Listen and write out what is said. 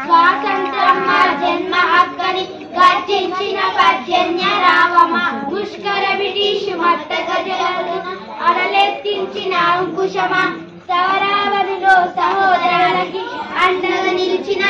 స్వాతంత్రమ్మ జన్మ హక్కని గర్జించిన పర్జన్య రావమ ముష్కర బ్రిటిష్ మత్త గజలను అడలెత్తించిన అంకుశమ సవరావధిలో సహోదరులకి అండగా నిలిచిన